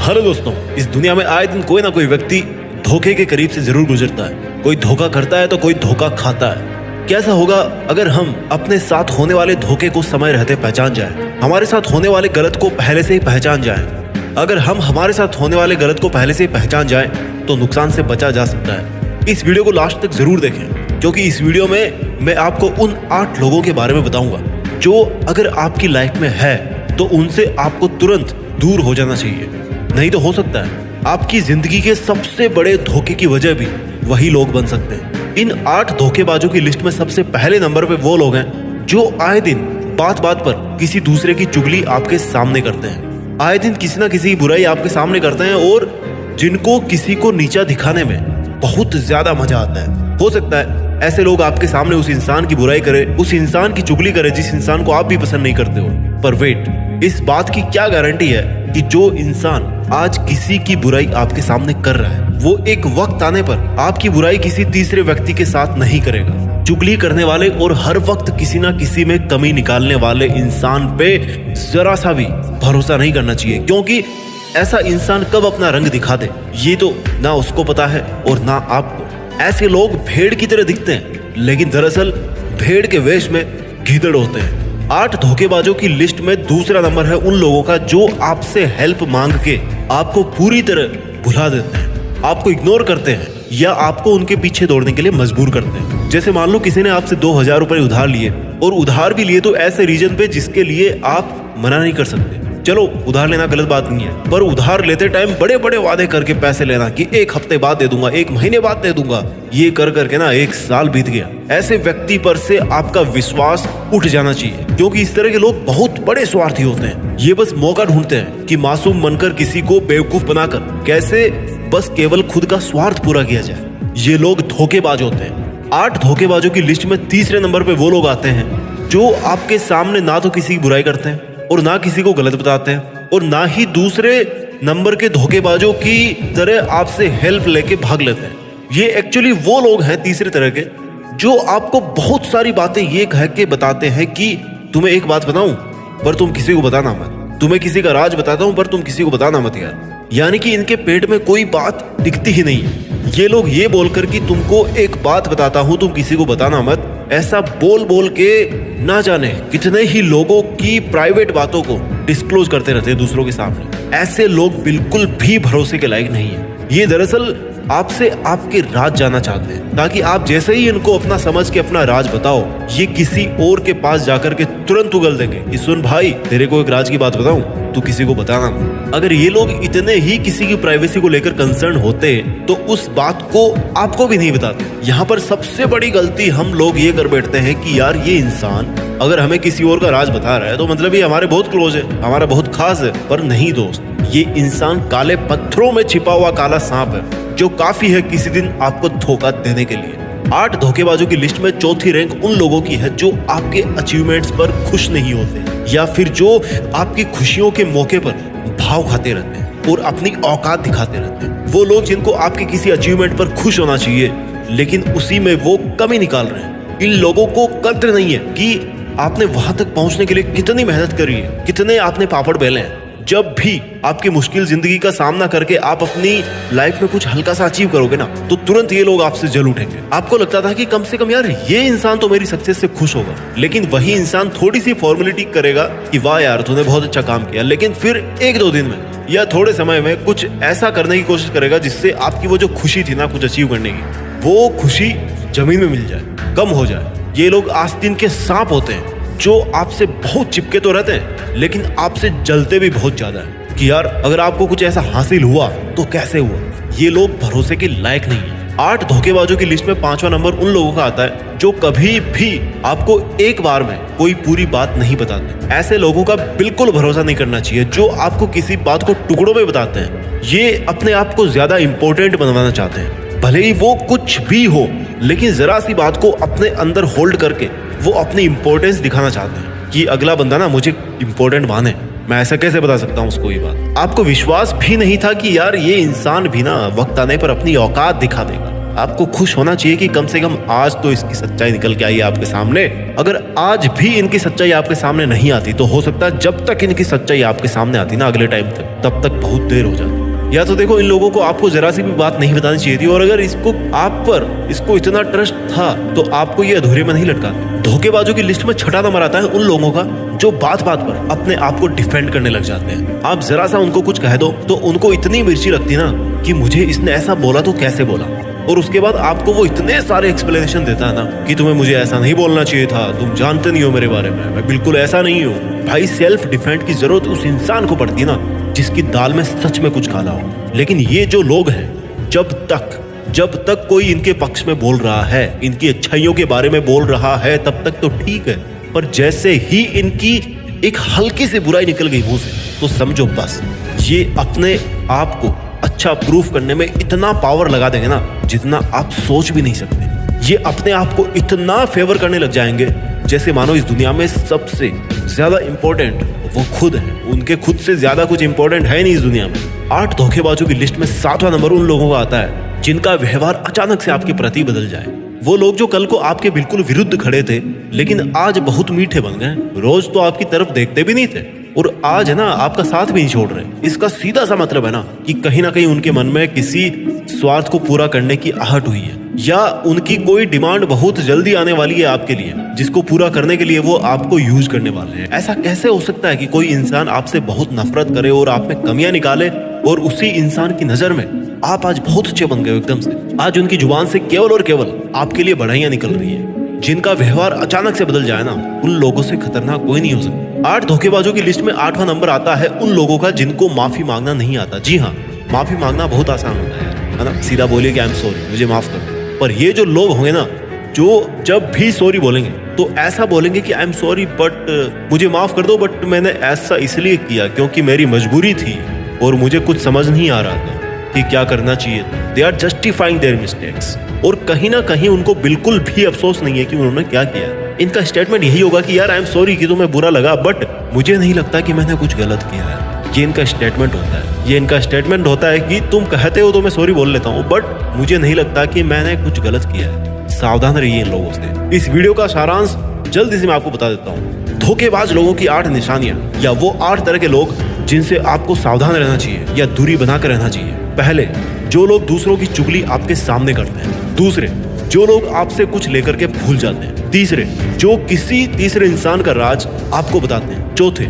Hello दोस्तों, इस दुनिया में आए दिन कोई ना कोई व्यक्ति धोखे के करीब से जरूर गुजरता है। कोई धोखा करता है तो कोई धोखा खाता है। कैसा होगा अगर हम अपने साथ होने वाले धोखे को समय रहते पहचान जाएं, हमारे साथ होने वाले गलत को पहले से ही पहचान जाएं। अगर हम हमारे साथ होने वाले गलत को पहले से ही पहचान जाएं तो नुकसान से बचा जा सकता है। इस वीडियो को लास्ट तक जरूर देखें, क्योंकि इस वीडियो में मैं आपको उन 8 लोगों के बारे में बताऊंगा जो अगर आपकी लाइफ में है तो उनसे आपको तुरंत दूर हो जाना चाहिए। नहीं तो हो सकता है आपकी जिंदगी के सबसे बड़े धोखे की वजह भी वही लोग बन सकते हैं। इन 8 धोखेबाजों की लिस्ट में सबसे पहले नंबर पे वो लोग हैं जो आए दिन बात बात पर किसी दूसरे की चुगली आपके सामने करते हैं। आए दिन किसी ना किसी की बुराई आपके सामने करते हैं और जिनको किसी को नीचा दिखाने में बहुत ज्यादा मजा आता है। हो सकता है ऐसे लोग आपके सामने उस इंसान की बुराई करे, उस इंसान की चुगली करे जिस इंसान को आप भी पसंद नहीं करते हो। पर वेट, इस बात की क्या गारंटी है कि जो इंसान आज किसी की बुराई आपके सामने कर रहा है वो एक वक्त आने पर आपकी बुराई किसी तीसरे व्यक्ति के साथ नहीं करेगा। चुगली करने वाले और हर वक्त किसी ना किसी में कमी निकालने वाले इंसान पे जरा सा भी भरोसा नहीं करना चाहिए, क्योंकि ऐसा इंसान कब अपना रंग दिखा दे ये तो ना उसको पता है और ना आपको। ऐसे लोग भेड़ की तरह दिखते हैं लेकिन दरअसल भेड़ के वेश में गीदड़ होते हैं। 8 धोखेबाजों की लिस्ट में दूसरा नंबर है उन लोगों का जो आपसे हेल्प मांग के आपको पूरी तरह भुला देते हैं, आपको इग्नोर करते हैं या आपको उनके पीछे दौड़ने के लिए मजबूर करते हैं। जैसे मान लो किसी ने आपसे 2000 रुपए उधार लिए, और उधार भी लिए तो ऐसे रीजन पे जिसके लिए आप मना नहीं कर सकते। चलो उधार लेना गलत बात नहीं है, पर उधार लेते टाइम बड़े बड़े वादे करके पैसे लेना कि 1 हफ्ते बाद दे दूंगा, 1 महीने बाद दे दूंगा, ये कर करके ना 1 साल बीत गया। ऐसे व्यक्ति पर से आपका विश्वास उठ जाना चाहिए, क्योंकि इस तरह के लोग बहुत बड़े स्वार्थी होते हैं। ये बस मौका ढूंढते हैं कि मासूम बनकर किसी को बेवकूफ बनाकर कैसे बस केवल खुद का स्वार्थ पूरा किया जाए। ये लोग धोखेबाज होते हैं। 8 धोखेबाजों की लिस्ट में तीसरे नंबर पे वो लोग आते हैं जो आपके सामने ना तो किसी की बुराई करते हैं और ना किसी को गलत बताते हैं, और ना ही दूसरे नंबर के धोखेबाजों की तरह आपसे हेल्प लेके भाग लेते हैं। ये एक्चुअली वो लोग हैं तीसरे तरह के जो आपको बहुत सारी बातें ये कह के बताते हैं कि तुम्हें एक बात बताऊं पर तुम किसी को बताना मत, तुम्हें किसी का राज बताता हूं पर तुम किसी को बताना मत यार। यानी कि इनके पेट में कोई बात दिखती ही नहीं है। ये लोग ये बोलकर कि तुमको एक बात बताता हूं तुम किसी को बताना मत, ऐसा बोल बोल के ना जाने कितने ही लोगों की प्राइवेट बातों को डिस्क्लोज करते रहते हैं दूसरों के सामने। ऐसे लोग बिल्कुल भी भरोसे के लायक नहीं है। ये दरअसल आपसे आपके राज जानना चाहते हैं, ताकि आप जैसे ही इनको अपना समझ के अपना राज बताओ ये किसी और के पास जाकर के तुरंत उगल देंगे कि सुन भाई तेरे को एक राज की बात बताऊं, तू किसी को बताना। अगर ये लोग इतने ही किसी की प्राइवेसी को लेकर कंसर्न होते तो उस बात को आपको भी नहीं बताते। यहाँ पर सबसे बड़ी गलती हम लोग ये कर बैठते हैं कि यार ये इंसान अगर हमें किसी और का राज बता रहा है तो मतलब ये हमारे बहुत क्लोज है, हमारा बहुत खास है। पर नहीं दोस्त, ये इंसान काले पत्थरों में छिपा हुआ काला सांप है जो काफी है किसी दिन आपको धोखा देने के लिए। 8 धोखेबाजों की लिस्ट में चौथी रैंक उन लोगों की है जो आपके अचीवमेंट्स पर खुश नहीं होते, या फिर जो आपकी खुशियों के मौके पर भाव खाते रहते हैं और अपनी औकात दिखाते रहते हैं। वो लोग जिनको आपके किसी अचीवमेंट पर खुश होना चाहिए लेकिन उसी में वो कमी निकाल रहे हैं। इन लोगों को कद्र नहीं है कि आपने वहां तक पहुंचने के लिए कितनी मेहनत करी है, कितने आपने पापड़ बेले हैं। जब भी आपकी मुश्किल जिंदगी का सामना करके आप अपनी लाइफ में कुछ हल्का सा अचीव करोगे ना तो तुरंत ये लोग आपसे जल उठेंगे। आपको लगता था कि कम से कम यार ये इंसान तो मेरी सक्सेस से खुश होगा, लेकिन वही इंसान थोड़ी सी फॉर्मेलिटी करेगा कि वाह यार तूने बहुत अच्छा काम किया, लेकिन फिर 1-2 दिन में या थोड़े समय में कुछ ऐसा करने की कोशिश करेगा जिससे आपकी वो जो खुशी थी ना कुछ अचीव करने की, वो खुशी जमीन में मिल जाए, कम हो जाए। ये लोग आस्तीन के सांप होते हैं जो आपसे बहुत चिपके तो रहते हैं लेकिन आपसे जलते भी बहुत ज्यादा है कि यार अगर आपको कुछ ऐसा हासिल हुआ तो कैसे हुआ। ये लोग भरोसे के लायक नहीं है। 8 धोखेबाजों की लिस्ट में 5वां नंबर उन लोगों का आता है जो कभी भी आपको एक बार में कोई पूरी बात नहीं बताते। ऐसे लोगों का बिल्कुल भरोसा नहीं करना चाहिए जो आपको किसी बात को टुकड़ों में बताते हैं। ये अपने आप को ज्यादा इंपॉर्टेंट बनवाना चाहते हैं, भले ही वो कुछ भी हो, लेकिन जरा सी बात को अपने अंदर होल्ड करके वो अपनी इंपॉर्टेंस दिखाना चाहते हैं कि अगला बंदा ना मुझे इंपॉर्टेंट माने। मैं ऐसा कैसे बता सकता हूँ उसको ये बात। आपको विश्वास भी नहीं था कि यार ये इंसान भी ना वक्त आने पर अपनी औकात दिखा देगा। आपको खुश होना चाहिए कि कम से कम आज तो इसकी सच्चाई निकल के आई है आपके सामने। अगर आज भी इनकी सच्चाई आपके सामने नहीं आती तो हो सकता है जब तक इनकी सच्चाई आपके सामने आती ना अगले टाइम तक, तब तक बहुत देर हो जाती। या तो देखो, इन लोगों को आपको जरा सी भी बात नहीं बतानी चाहिए थी, और अगर इसको इतना ट्रस्ट था तो आपको ये अधूरे में नहीं लटका। धोखेबाजों की लिस्ट में छठा नंबर आता है उन लोगों का जो बात बात पर अपने आप को डिफेंड करने लग जाते हैं। आप जरा सा उनको कुछ कह दो तो उनको इतनी मिर्ची लगती ना कि मुझे इसने ऐसा बोला तो कैसे बोला, और उसके बाद आपको वो इतने सारे एक्सप्लेनेशन देता है ना कि तुम्हें मुझे ऐसा नहीं बोलना चाहिए था, तुम जानते नहीं हो मेरे बारे में, मैं बिल्कुल ऐसा नहीं हूँ। भाई, सेल्फ डिफेंड की जरूरत उस इंसान को पड़ती है ना जिसकी दाल में सच में कुछ काला हो। लेकिन ये जो लोग हैं, जब तक कोई इनके पक्ष में बोल रहा है, इनकी अच्छाइयों के बारे में बोल रहा है, तब तक तो ठीक है, पर जैसे ही इनकी एक हल्की सी बुराई निकल गई मुंह से तो समझो बस ये अपने आप को अच्छा प्रूफ करने में इतना पावर लगा देंगे ना जितना आप सोच भी नहीं सकते। ये अपने आप को इतना फेवर करने लग जाएंगे जैसे मानो इस दुनिया में सबसे ज्यादा इंपॉर्टेंट वो खुद है। उनके खुद से ज्यादा कुछ इंपॉर्टेंट है नहीं इस दुनिया में। 8 धोखेबाजों की लिस्ट में 7वां नंबर उन लोगों का आता है जिनका व्यवहार अचानक से आपके प्रति बदल जाए। वो लोग जो कल को आपके बिल्कुल विरुद्ध खड़े थे लेकिन आज बहुत मीठे बन गए, रोज तो आपकी तरफ देखते भी नहीं थे और आज है ना आपका साथ भी नहीं छोड़ रहे। इसका सीधा सा मतलब है ना कहीं उनके मन में किसी स्वार्थ को पूरा करने की आहट हुई है, या उनकी कोई डिमांड बहुत जल्दी आने वाली है आपके लिए जिसको पूरा करने के लिए वो आपको यूज करने वाले हैं। ऐसा कैसे हो सकता है कि कोई इंसान आपसे बहुत नफरत करे और आप में कमियां निकाले और उसी इंसान की नजर में आप आज बहुत अच्छे बन गए हो एकदम से। आज उनकी जुबान से केवल और केवल आपके लिए बढ़ाइयां निकल रही है। जिनका व्यवहार अचानक से बदल जाए ना, उन लोगों से खतरनाक कोई नहीं हो सकता। 8 धोखेबाजों की लिस्ट में 8वां नंबर आता है उन लोगों का जिनको माफी मांगना नहीं आता। जी हाँ, माफी मांगना बहुत आसान होता है ना, सीधा बोलिए कि आई एम सॉरी, मुझे माफ कर दो। पर ये जो लोग होंगे ना जो जब भी सॉरी बोलेंगे तो ऐसा बोलेंगे कि आई एम सॉरी बट मुझे माफ कर दो, बट मैंने ऐसा इसलिए किया क्योंकि मेरी मजबूरी थी और मुझे कुछ समझ नहीं आ रहा था कि क्या करना चाहिए। They are justifying their mistakes, और कहीं ना कहीं उनको बिल्कुल भी अफसोस नहीं है कि उन्होंने क्या किया। इनका स्टेटमेंट यही होगा कि यार आई एम सॉरी कि तुम्हें बुरा लगा बट मुझे नहीं लगता कि मैंने कुछ गलत किया है। ये इनका स्टेटमेंट होता है। ये इनका स्टेटमेंट होता है कि तुम कहते हो तो मैं सॉरी बोल लेता हूँ बट मुझे नहीं लगता कि मैंने कुछ गलत किया है। सावधान रहिए इन लोगों से। इस वीडियो का सारांश जल्दी से मैं आपको बता देता हूँ। धोखेबाज लोगों की 8 निशानियां या वो 8 तरह के लोग जिनसे आपको सावधान रहना चाहिए या दूरी बनाकर रहना चाहिए। पहले, जो लोग दूसरों की चुगली आपके सामने करते हैं। दूसरे, जो लोग आपसे कुछ लेकर के भूल जाते हैं। तीसरे, जो किसी तीसरे इंसान का राज आपको बताते हैं। चौथे,